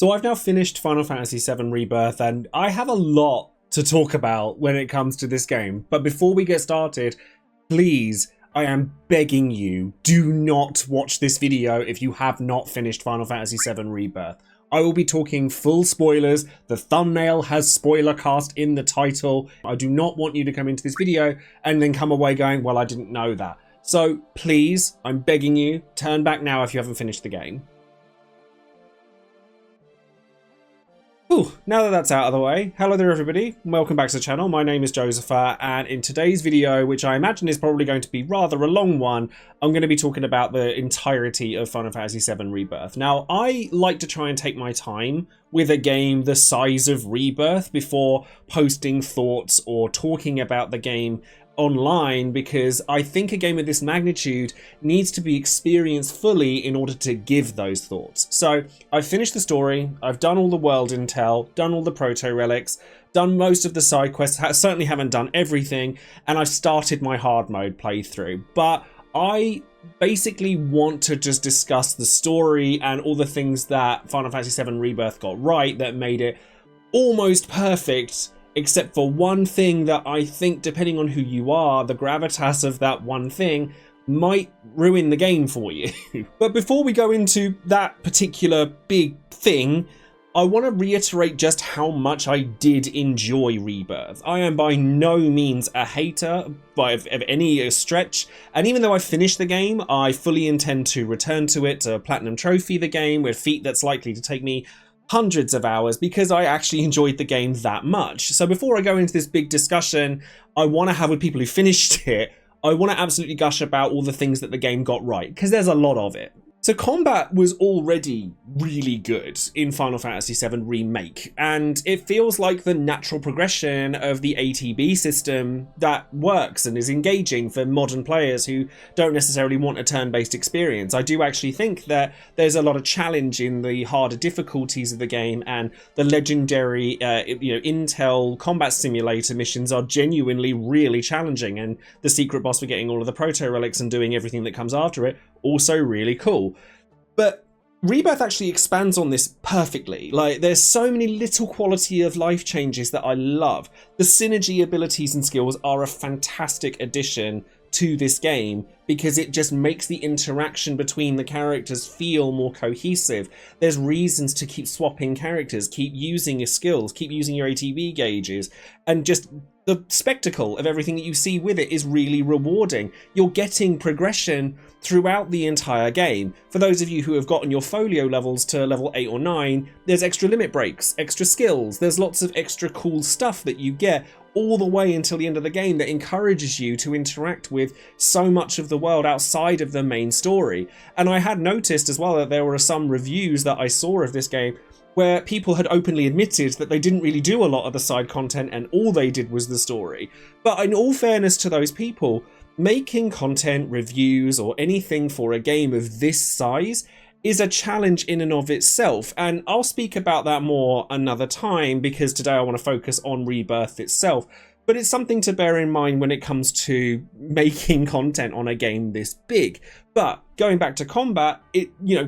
So I've now finished Final Fantasy VII Rebirth, and I have a lot to talk about when it comes to this game. But before we get started, please, I am begging you, do not watch this video if you have not finished Final Fantasy VII Rebirth. I will be talking full spoilers. The thumbnail has spoiler cast in the title. I do not want you to come into this video and then come away going, well, I didn't know that. So please, I'm begging you, turn back now if you haven't finished the game. Ooh, now that that's out of the way, hello there everybody, welcome back to the channel. My name is Joesephyr, and in today's video, which I imagine is probably going to be rather a long one, I'm going to be talking about the entirety of Final Fantasy VII Rebirth. Now, I like to try and take my time with a game the size of Rebirth before posting thoughts or talking about the game online, because I think a game of this magnitude needs to be experienced fully in order to give those thoughts. So I've finished the story, I've done all the world intel, done all the proto relics, done most of the side quests, certainly haven't done everything, and I've started my hard mode playthrough. But I basically want to just discuss the story and all the things that Final Fantasy VII Rebirth got right that made it almost perfect, except for one thing that I think, depending on who you are, the gravitas of that one thing might ruin the game for you. But before we go into that particular big thing, I want to reiterate just how much I did enjoy Rebirth. I am by no means a hater of any stretch, and even though I finished the game, I fully intend to return to it, to Platinum Trophy the game, with feat that's likely to take me hundreds of hours, because I actually enjoyed the game that much. So before I go into this big discussion I want to have with people who finished it, I want to absolutely gush about all the things that the game got right, because there's a lot of it. So combat was already really good in Final Fantasy VII Remake, and it feels like the natural progression of the ATB system that works and is engaging for modern players who don't necessarily want a turn-based experience. I do actually think that there's a lot of challenge in the harder difficulties of the game, and the legendary Intel combat simulator missions are genuinely really challenging, and the secret boss for getting all of the proto relics and doing everything that comes after it, also really cool. But Rebirth actually expands on this perfectly. Like, there's so many little quality of life changes that I love. The synergy abilities and skills are a fantastic addition to this game, because it just makes the interaction between the characters feel more cohesive. There's reasons to keep swapping characters, keep using your skills, keep using your ATB gauges, and just the spectacle of everything that you see with it is really rewarding. You're getting progression throughout the entire game. For those of you who have gotten your folio levels to level 8 or 9, there's extra limit breaks, extra skills, there's lots of extra cool stuff that you get all the way until the end of the game that encourages you to interact with so much of the world outside of the main story. And I had noticed as well that there were some reviews that I saw of this game where people had openly admitted that they didn't really do a lot of the side content and all they did was the story. But in all fairness to those people, making content, reviews, or anything for a game of this size is a challenge in and of itself, and I'll speak about that more another time, because today I want to focus on Rebirth itself. But it's something to bear in mind when it comes to making content on a game this big. But going back to combat,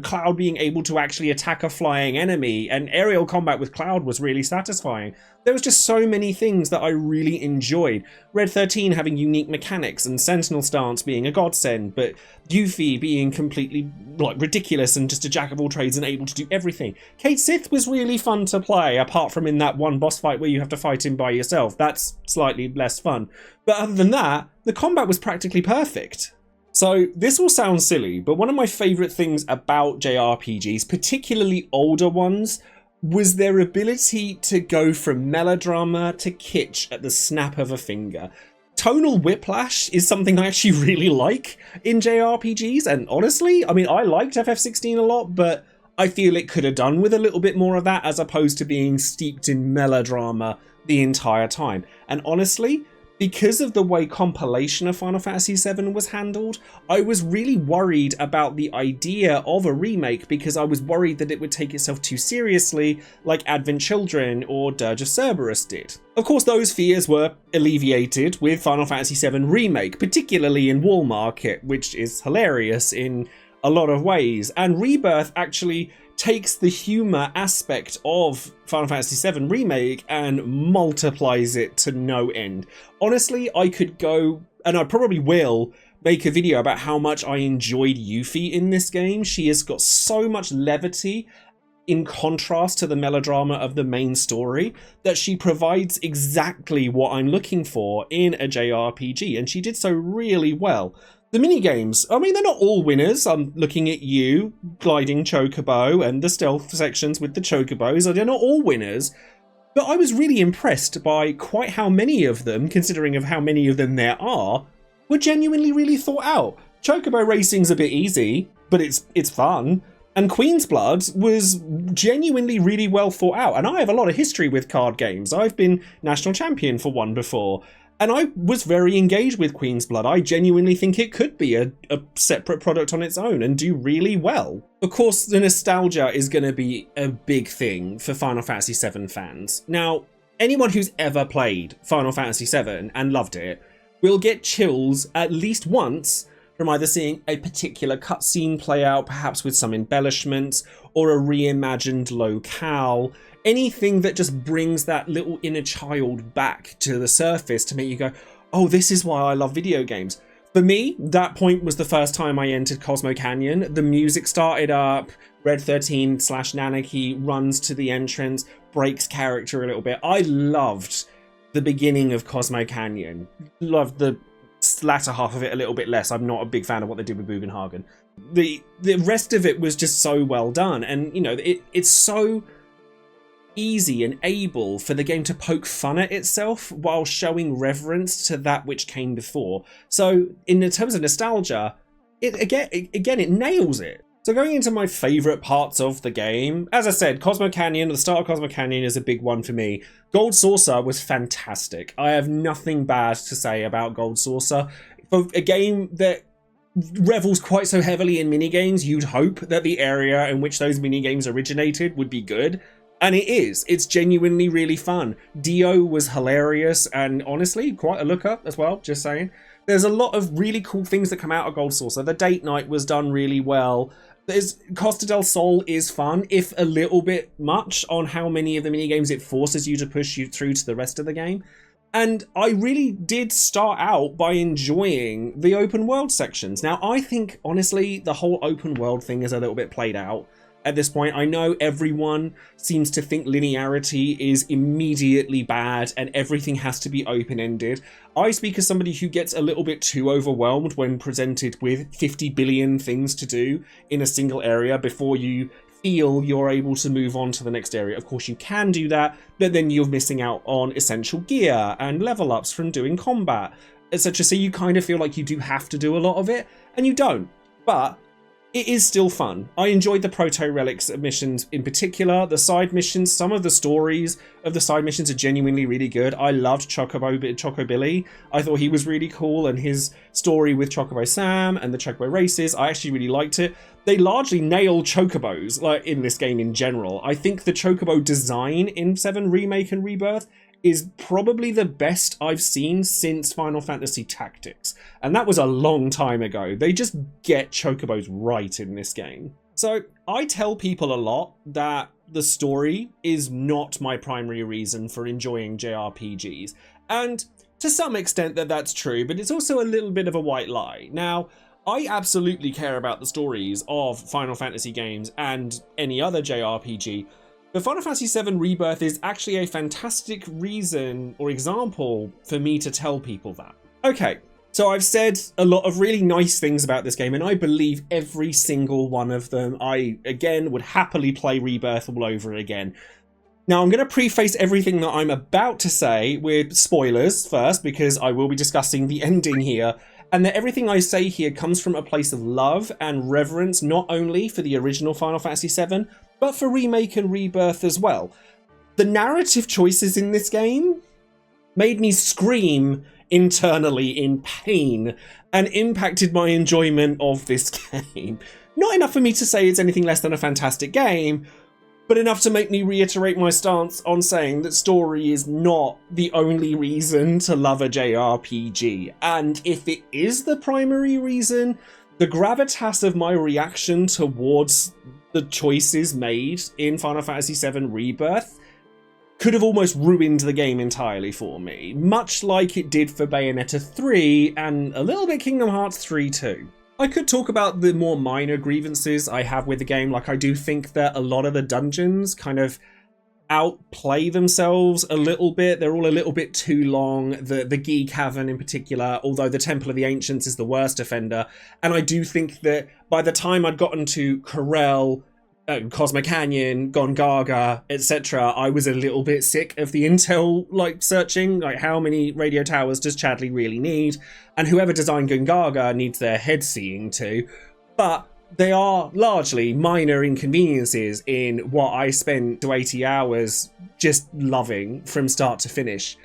Cloud being able to actually attack a flying enemy, and aerial combat with Cloud was really satisfying. There was just so many things that I really enjoyed. Red 13 having unique mechanics, and Sentinel stance being a godsend, but Yuffie being completely ridiculous and just a jack of all trades and able to do everything. Cait Sith was really fun to play, apart from in that one boss fight where you have to fight him by yourself. That's slightly less fun. But other than that, the combat was practically perfect. So this will sound silly, but one of my favourite things about JRPGs, particularly older ones, was their ability to go from melodrama to kitsch at the snap of a finger. Tonal whiplash is something I actually really like in JRPGs, and honestly, I mean, I liked FF16 a lot, but I feel it could have done with a little bit more of that, as opposed to being steeped in melodrama the entire time. And honestly, because of the way compilation of Final Fantasy VII was handled, I was really worried about the idea of a remake, because I was worried that it would take itself too seriously, like Advent Children or Dirge of Cerberus did. Of course, those fears were alleviated with Final Fantasy VII Remake, particularly in Wall Market, which is hilarious in a lot of ways, and Rebirth actually takes the humor aspect of Final Fantasy VII Remake and multiplies it to no end. Honestly, I could go, and I probably will, make a video about how much I enjoyed Yuffie in this game. She has got so much levity in contrast to the melodrama of the main story that she provides exactly what I'm looking for in a JRPG, and she did so really well. The minigames, I mean, they're not all winners. I'm looking at you, gliding chocobo, and the stealth sections with the chocobos. They're not all winners, but I was really impressed by quite how many of them, considering of how many of them there are, were genuinely really thought out. Chocobo racing's a bit easy, but it's fun. And Queen's Blood was genuinely really well thought out. And I have a lot of history with card games. I've been national champion for one before. And I was very engaged with Queen's Blood. I genuinely think it could be a separate product on its own and do really well. Of course, the nostalgia is going to be a big thing for Final Fantasy VII fans. Now, anyone who's ever played Final Fantasy VII and loved it will get chills at least once from either seeing a particular cutscene play out, perhaps with some embellishments, or a reimagined locale. Anything that just brings that little inner child back to the surface to make you go, oh, this is why I love video games. For me, that point was the first time I entered Cosmo Canyon. The music started up, Red 13/Nanaki runs to the entrance, breaks character a little bit. I loved the beginning of Cosmo Canyon. Loved the latter half of it a little bit less. I'm not a big fan of what they did with Bugenhagen. The rest of it was just so well done, and you know, it's so easy and able for the game to poke fun at itself while showing reverence to that which came before. So in terms of nostalgia, it nails it. So going into my favourite parts of the game, as I said, Cosmo Canyon, the start of Cosmo Canyon is a big one for me. Gold Saucer was fantastic. I have nothing bad to say about Gold Saucer. For a game that revels quite so heavily in minigames, you'd hope that the area in which those minigames originated would be good. And it is. It's genuinely really fun. Dio was hilarious and honestly quite a looker as well, just saying. There's a lot of really cool things that come out of Gold Saucer. The date night was done really well. Costa del Sol is fun, if a little bit much on how many of the minigames it forces you to push you through to the rest of the game. And I really did start out by enjoying the open world sections. Now, I think, honestly, the whole open world thing is a little bit played out at this point. I know everyone seems to think linearity is immediately bad and everything has to be open-ended. I speak as somebody who gets a little bit too overwhelmed when presented with 50 billion things to do in a single area before you feel you're able to move on to the next area. Of course, you can do that, but then you're missing out on essential gear and level ups from doing combat, etc. So you kind of feel like you do have to do a lot of it, and you don't. But it is still fun. I enjoyed the Proto-Relics missions in particular. The side missions, some of the stories of the side missions are genuinely really good. I loved Choco Billy. I thought he was really cool, and his story with Chocobo Sam and the Chocobo races, I actually really liked it. They largely nail Chocobos, like in this game in general. I think the Chocobo design in 7 Remake and Rebirth is probably the best I've seen since Final Fantasy Tactics. And that was a long time ago. They just get Chocobos right in this game. So I tell people a lot that the story is not my primary reason for enjoying JRPGs. And to some extent that's true, but it's also a little bit of a white lie. Now, I absolutely care about the stories of Final Fantasy games and any other JRPG, but Final Fantasy VII Rebirth is actually a fantastic reason or example for me to tell people that. Okay, so I've said a lot of really nice things about this game, and I believe every single one of them. I, again, would happily play Rebirth all over again. Now, I'm going to preface everything that I'm about to say with spoilers first, because I will be discussing the ending here, and that everything I say here comes from a place of love and reverence, not only for the original Final Fantasy VII, but for Remake and Rebirth as well. The narrative choices in this game made me scream internally in pain and impacted my enjoyment of this game. Not enough for me to say it's anything less than a fantastic game, but enough to make me reiterate my stance on saying that story is not the only reason to love a JRPG. And if it is the primary reason, the gravitas of my reaction towards the choices made in Final Fantasy VII Rebirth could have almost ruined the game entirely for me, much like it did for Bayonetta 3 and a little bit Kingdom Hearts 3 too. I could talk about the more minor grievances I have with the game, like I do think that a lot of the dungeons kind of outplay themselves a little bit. They're all a little bit too long. The Gi Cavern in particular, although the Temple of the Ancients is the worst offender. And I do think that by the time I'd gotten to Corel, Cosmo Canyon, Gongaga, etc., I was a little bit sick of the intel searching, like how many radio towers does Chadley really need, and whoever designed Gongaga needs their head seeing too. But they are largely minor inconveniences in what I spent 80 hours just loving from start to finish.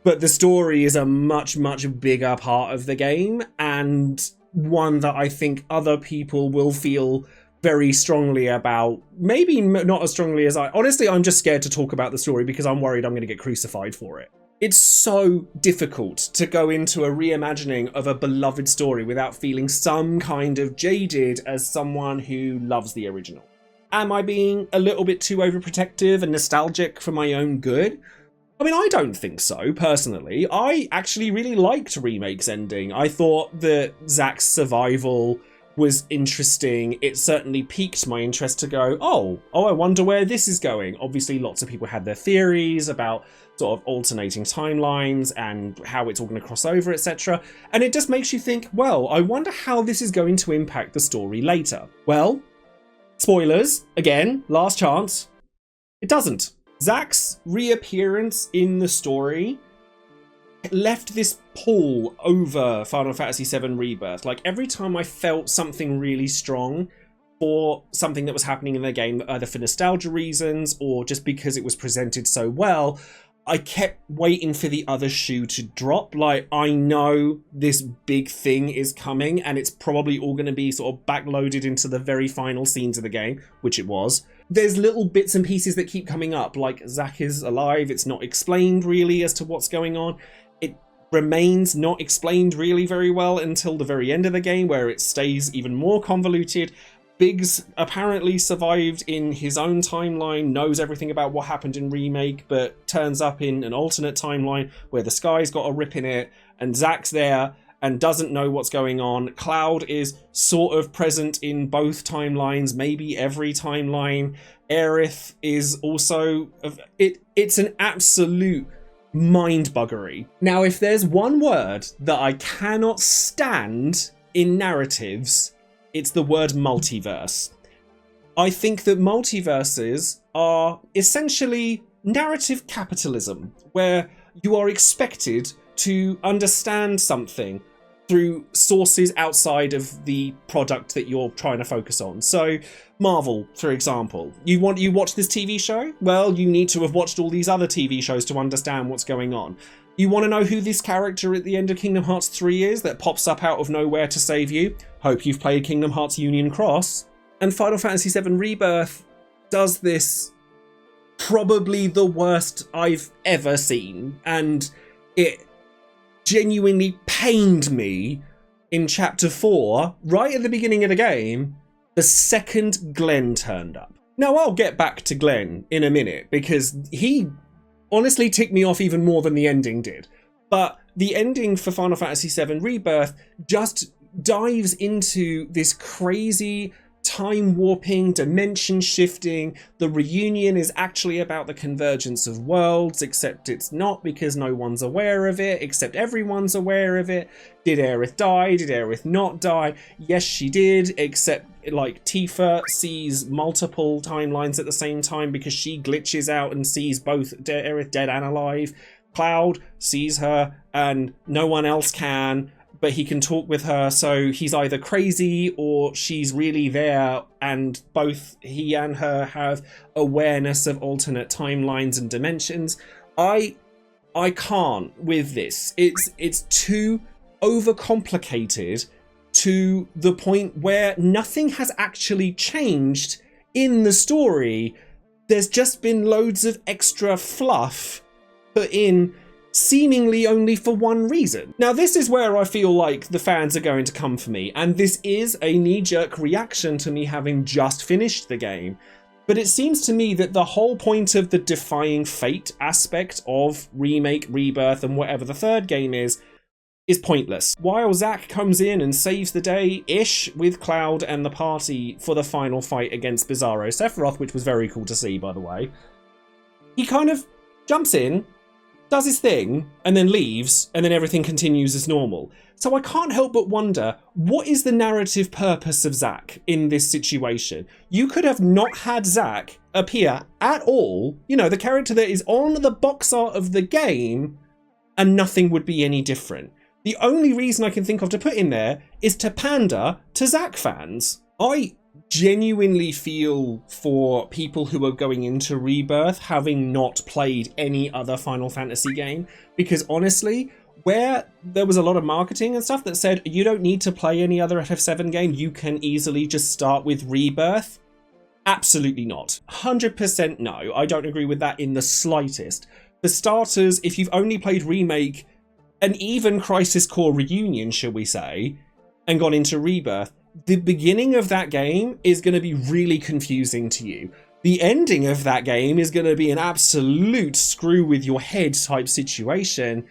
But the story is a much, much bigger part of the game, and one that I think other people will feel very strongly about. Maybe not as strongly as I. Honestly, I'm just scared to talk about the story because I'm worried I'm going to get crucified for it. It's so difficult to go into a reimagining of a beloved story without feeling some kind of jaded as someone who loves the original. Am I being a little bit too overprotective and nostalgic for my own good? I mean, I don't think so, personally. I actually really liked Remake's ending. I thought that Zack's survival was interesting. It certainly piqued my interest to go, oh, I wonder where this is going. Obviously, lots of people had their theories about sort of alternating timelines and how it's all going to cross over, etc. And it just makes you think, well, I wonder how this is going to impact the story later. Well, spoilers, again, last chance, it doesn't. Zack's reappearance in the story left this pull over Final Fantasy VII Rebirth. Like, every time I felt something really strong for something that was happening in the game, either for nostalgia reasons or just because it was presented so well, I kept waiting for the other shoe to drop. Like, I know this big thing is coming and it's probably all going to be sort of backloaded into the very final scenes of the game, which it was. There's little bits and pieces that keep coming up, like Zack is alive, it's not explained really as to what's going on. It remains not explained really very well until the very end of the game, where it stays even more convoluted. Biggs apparently survived in his own timeline, knows everything about what happened in Remake, but turns up in an alternate timeline where the sky's got a rip in it, and Zack's there and doesn't know what's going on. Cloud is sort of present in both timelines, maybe every timeline. Aerith is also... It's an absolute mind-buggery. Now, if there's one word that I cannot stand in narratives, it's the word multiverse. I think that multiverses are essentially narrative capitalism, where you are expected to understand something through sources outside of the product that you're trying to focus on. So, Marvel, for example. You watch this TV show? Well, you need to have watched all these other TV shows to understand what's going on. You want to know who this character at the end of Kingdom Hearts 3 is that pops up out of nowhere to save you? Hope you've played Kingdom Hearts Union Cross. And Final Fantasy VII Rebirth does this probably the worst I've ever seen. And it genuinely pained me in Chapter 4, right at the beginning of the game, the second Glenn turned up. Now, I'll get back to Glenn in a minute, because he honestly ticked me off even more than the ending did. But the ending for Final Fantasy VII Rebirth just dives into this crazy time warping, dimension shifting. The reunion is actually about the convergence of worlds, except it's not, because no one's aware of it, except everyone's aware of it. Did Aerith die? Did Aerith not die? Yes, she did, except like Tifa sees multiple timelines at the same time because she glitches out and sees both Aerith dead and alive. Cloud sees her and no one else can, but he can talk with her, so he's either crazy or she's really there, and both he and her have awareness of alternate timelines and dimensions. I can't with this. It's too overcomplicated to the point where nothing has actually changed in the story. There's just been loads of extra fluff put in seemingly only for one reason. Now, this is where I feel like the fans are going to come for me, and this is a knee-jerk reaction to me having just finished the game. But it seems to me that the whole point of the defying fate aspect of Remake, Rebirth, and whatever the third game is pointless. While Zack comes in and saves the day-ish with Cloud and the party for the final fight against Bizarro Sephiroth, which was very cool to see, by the way, he kind of jumps in, does his thing, and then leaves, and then everything continues as normal. So I can't help but wonder, what is the narrative purpose of Zack in this situation? You could have not had Zack appear at all, you know, the character that is on the box art of the game, and nothing would be any different. The only reason I can think of to put in there is to pander to Zack fans. I genuinely feel for people who are going into Rebirth having not played any other Final Fantasy game, because honestly, where there was a lot of marketing and stuff that said you don't need to play any other FF7 game, you can easily just start with Rebirth, absolutely not. 100% no, I don't agree with that in the slightest. For starters, if you've only played Remake and even Crisis Core Reunion, shall we say, and gone into Rebirth, the beginning of that game is going to be really confusing to you. The ending of that game is going to be an absolute screw with your head type situation,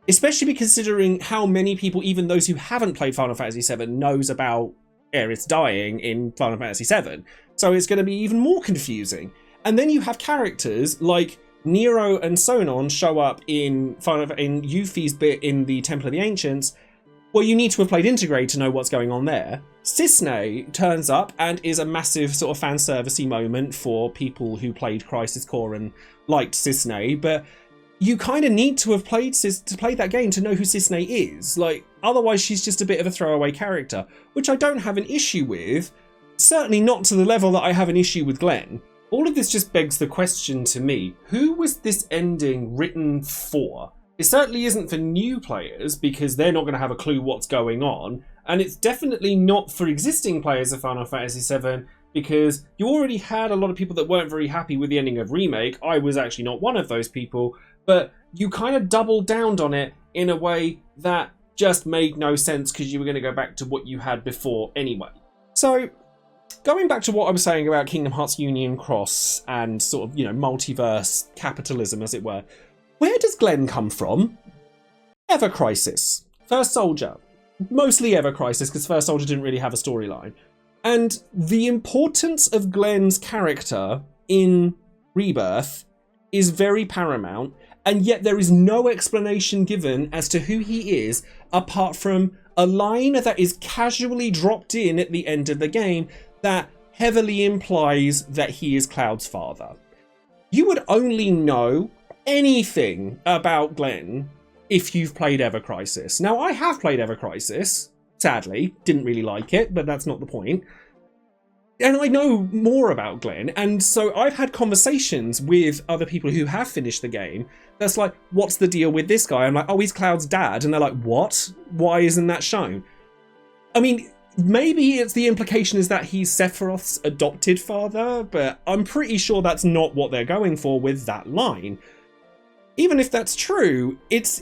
especially considering how many people, even those who haven't played Final Fantasy VII, knows about Aerith dying in Final Fantasy VII. So it's going to be even more confusing. And then you have characters like Nero and Sonon show up in Yuffie's bit in the Temple of the Ancients. Well, you need to have played Integrate to know what's going on there. Cissnei turns up and is a massive sort of fan servicey moment for people who played Crisis Core and liked Cissnei, but you kind of need to have played that game to know who Cissnei is. Like, otherwise she's just a bit of a throwaway character, which I don't have an issue with, certainly not to the level that I have an issue with Glenn. All of this just begs the question to me, who was this ending written for? It certainly isn't for new players, because they're not going to have a clue what's going on, and it's definitely not for existing players of Final Fantasy VII, because you already had a lot of people that weren't very happy with the ending of Remake. I was actually not one of those people, but you kind of doubled down on it in a way that just made no sense, because you were going to go back to what you had before anyway. So, going back to what I was saying about Kingdom Hearts Union Cross and sort of, you know, multiverse capitalism, as it were, where does Glenn come from? Ever Crisis. First Soldier. Mostly Ever Crisis, because First Soldier didn't really have a storyline. And the importance of Glenn's character in Rebirth is very paramount, and yet there is no explanation given as to who he is, apart from a line that is casually dropped in at the end of the game that heavily implies that he is Cloud's father. You would only know anything about Glenn if you've played Ever Crisis. Now, I have played Ever Crisis, sadly, didn't really like it, but that's not the point. And I know more about Glenn, and so I've had conversations with other people who have finished the game that's like, what's the deal with this guy? I'm like, oh, he's Cloud's dad. And they're like, what? Why isn't that shown? I mean, maybe it's the implication is that he's Sephiroth's adopted father, but I'm pretty sure that's not what they're going for with that line. Even if that's true, it's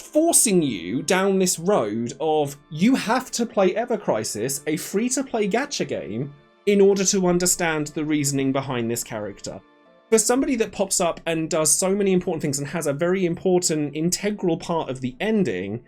forcing you down this road of you have to play Ever Crisis, a free-to-play gacha game, in order to understand the reasoning behind this character. For somebody that pops up and does so many important things and has a very important, integral part of the ending,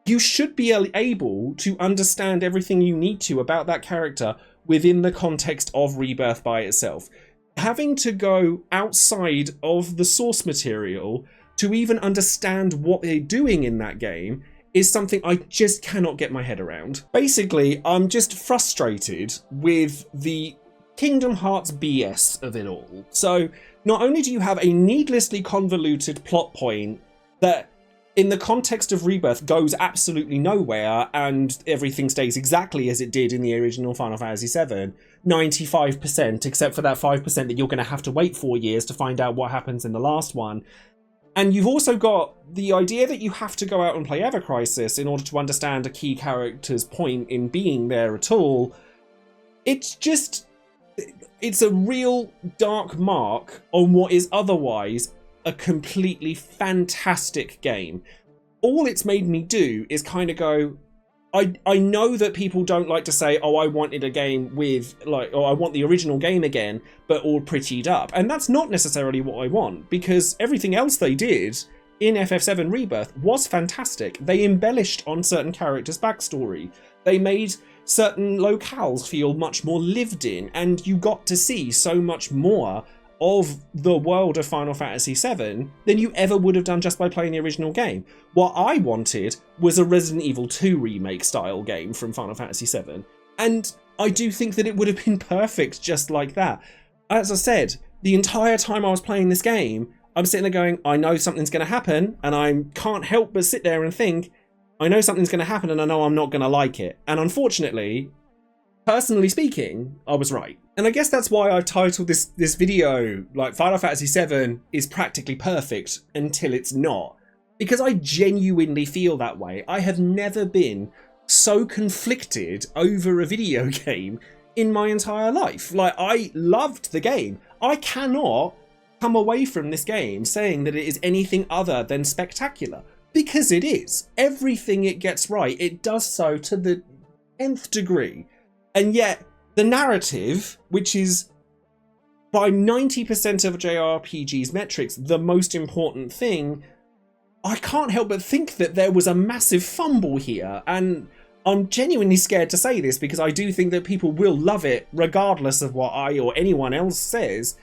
you should be able to understand everything you need to about that character within the context of Rebirth by itself. Having to go outside of the source material to even understand what they're doing in that game is something I just cannot get my head around. Basically, I'm just frustrated with the Kingdom Hearts BS of it all. So, not only do you have a needlessly convoluted plot point that in the context of Rebirth goes absolutely nowhere and everything stays exactly as it did in the original Final Fantasy VII, 95%, except for that 5% that you're going to have to wait 4 years to find out what happens in the last one. And you've also got the idea that you have to go out and play Ever Crisis in order to understand a key character's point in being there at all. It's just, it's a real dark mark on what is otherwise a completely fantastic game. All it's made me do is kind of go, I know that people don't like to say, oh, I wanted a game with, like, or I want the original game again, but all prettied up. And that's not necessarily what I want, because everything else they did in FF7 Rebirth was fantastic. They embellished on certain characters' backstory. They made certain locales feel much more lived in, and you got to see so much more of the world of Final Fantasy VII than you ever would have done just by playing the original game. What I wanted was a Resident Evil 2 remake style game from Final Fantasy VII, and I do think that it would have been perfect just like that. As I said, the entire time I was playing this game, I'm sitting there going, I know something's going to happen, and I can't help but sit there and think, I know something's going to happen and I know I'm not going to like it. And unfortunately, personally speaking, I was right. And I guess that's why I've titled this video, like, Final Fantasy VII is practically perfect until it's not. Because I genuinely feel that way. I have never been so conflicted over a video game in my entire life. Like, I loved the game. I cannot come away from this game saying that it is anything other than spectacular. Because it is. Everything it gets right, it does so to the nth degree. And yet, the narrative, which is by 90% of JRPG's metrics the most important thing, I can't help but think that there was a massive fumble here. And I'm genuinely scared to say this because I do think that people will love it regardless of what I or anyone else says.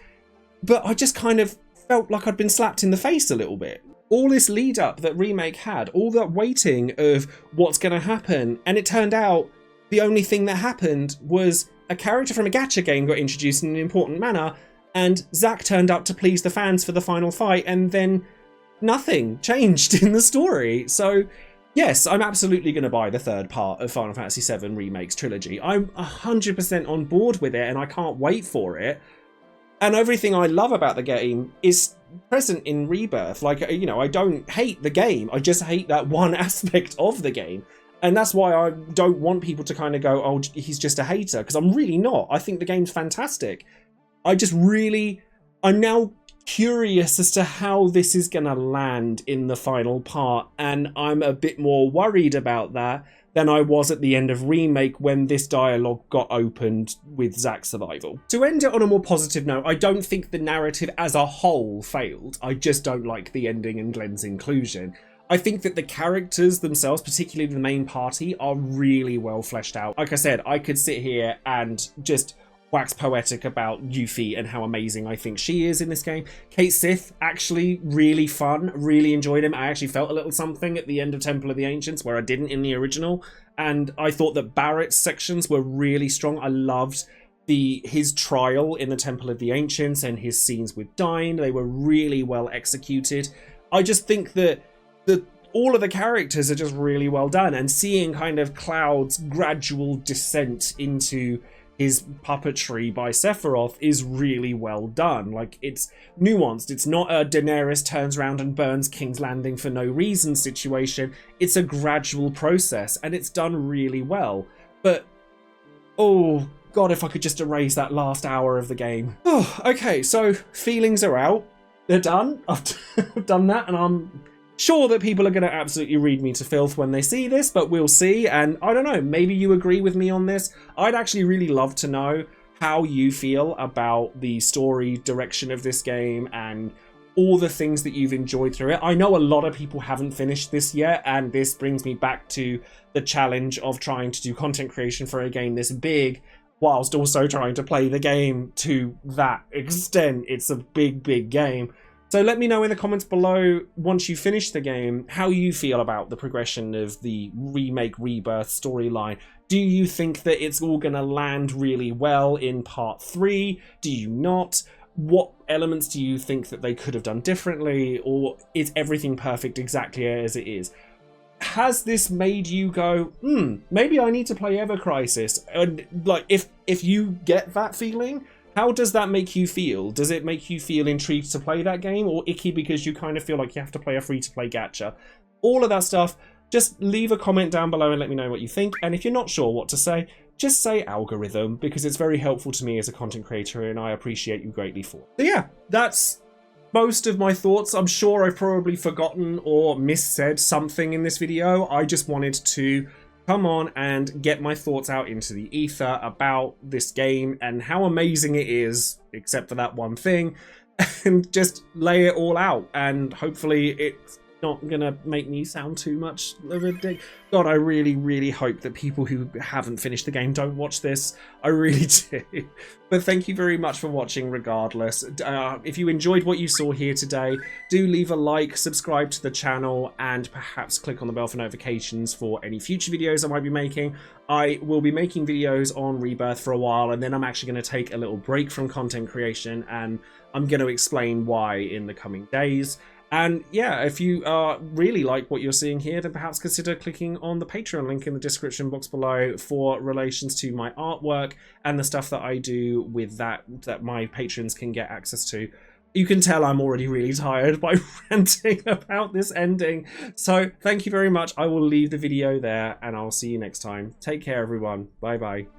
But I just kind of felt like I'd been slapped in the face a little bit. All this lead up that Remake had, all that waiting of what's going to happen, and it turned out the only thing that happened was a character from a gacha game got introduced in an important manner, and Zack turned up to please the fans for the final fight, and then nothing changed in the story. So yes, I'm absolutely going to buy the third part of Final Fantasy VII Remake's trilogy. I'm 100% on board with it, and I can't wait for it. And everything I love about the game is present in Rebirth. Like, you know, I don't hate the game. I just hate that one aspect of the game. And that's why I don't want people to kind of go, oh, he's just a hater. Because I'm really not. I think the game's fantastic. I'm now curious as to how this is going to land in the final part. And I'm a bit more worried about that than I was at the end of Remake when this dialogue got opened with Zack's survival. To end it on a more positive note, I don't think the narrative as a whole failed. I just don't like the ending and Glenn's inclusion. I think that the characters themselves, particularly the main party, are really well fleshed out. Like I said, I could sit here and just wax poetic about Yuffie and how amazing I think she is in this game. Cait Sith, actually really fun, really enjoyed him. I actually felt a little something at the end of Temple of the Ancients where I didn't in the original, and I thought that Barrett's sections were really strong. I loved his trial in the Temple of the Ancients and his scenes with Dyne. They were really well executed. I just think that all of the characters are just really well done, and seeing kind of Cloud's gradual descent into his puppetry by Sephiroth is really well done. Like, it's nuanced. It's not a Daenerys turns around and burns King's Landing for no reason situation. It's a gradual process, and it's done really well. But, oh god, if I could just erase that last hour of the game. Oh, okay, so feelings are out. They're done. I've done that, and I'm sure that people are going to absolutely read me to filth when they see this, but we'll see. And I don't know, maybe you agree with me on this. I'd actually really love to know how you feel about the story direction of this game and all the things that you've enjoyed through it. I know a lot of people haven't finished this yet, and this brings me back to the challenge of trying to do content creation for a game this big, whilst also trying to play the game to that extent. It's a big, big game. So let me know in the comments below, once you finish the game, how you feel about the progression of the Remake Rebirth storyline. Do you think that it's all going to land really well in part 3? Do you not? What elements do you think that they could have done differently? Or is everything perfect exactly as it is? Has this made you go, maybe I need to play Ever Crisis? And like, if you get that feeling, how does that make you feel? Does it make you feel intrigued to play that game, or icky because you kind of feel like you have to play a free-to-play gacha? All of that stuff, just leave a comment down below and let me know what you think. And if you're not sure what to say, just say algorithm, because it's very helpful to me as a content creator and I appreciate you greatly for it. So yeah, that's most of my thoughts. I'm sure I've probably forgotten or missaid something in this video. I just wanted to come on and get my thoughts out into the ether about this game and how amazing it is, except for that one thing, and just lay it all out. And hopefully it's not gonna make me sound too much of a dick. God, I really, really hope that people who haven't finished the game don't watch this. I really do. But thank you very much for watching regardless. If you enjoyed what you saw here today, do leave a like, subscribe to the channel, and perhaps click on the bell for notifications for any future videos I might be making. I will be making videos on Rebirth for a while, and then I'm actually going to take a little break from content creation, and I'm going to explain why in the coming days. And yeah, if you really like what you're seeing here, then perhaps consider clicking on the Patreon link in the description box below for relations to my artwork and the stuff that I do with that my patrons can get access to. You can tell I'm already really tired by ranting about this ending. So thank you very much. I will leave the video there and I'll see you next time. Take care, everyone. Bye bye.